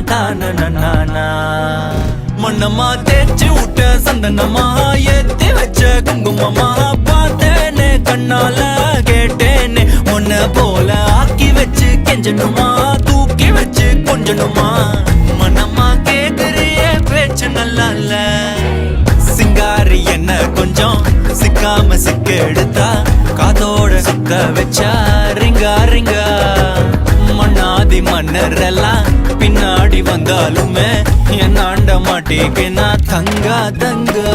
தான மண்ணம்மா தேய்ச்சி விட்ட சந்தனமா ஏத்தி வச்ச குங்குமமா பார்த்தேனே கண்ணால கேட்டேனே உன்ன போல ஆக்கி வச்சு கெஞ்சணுமா தூக்கி வச்சு கொஞ்சணுமா மனமா கேக்குறிய பேச்சு நல்லா இல்ல சிங்காரி என்ன கொஞ்சம் சிக்காம சிக்க எடுத்தா காதோட சுத்த வச்சா ரிங்கா ரிங்கா மண்ணாதி மன்னர் எல்லாம் பின்னாடி வந்தாலுமே என் ஆண்ட மாட்டேக்கு நான் தங்கா தங்கா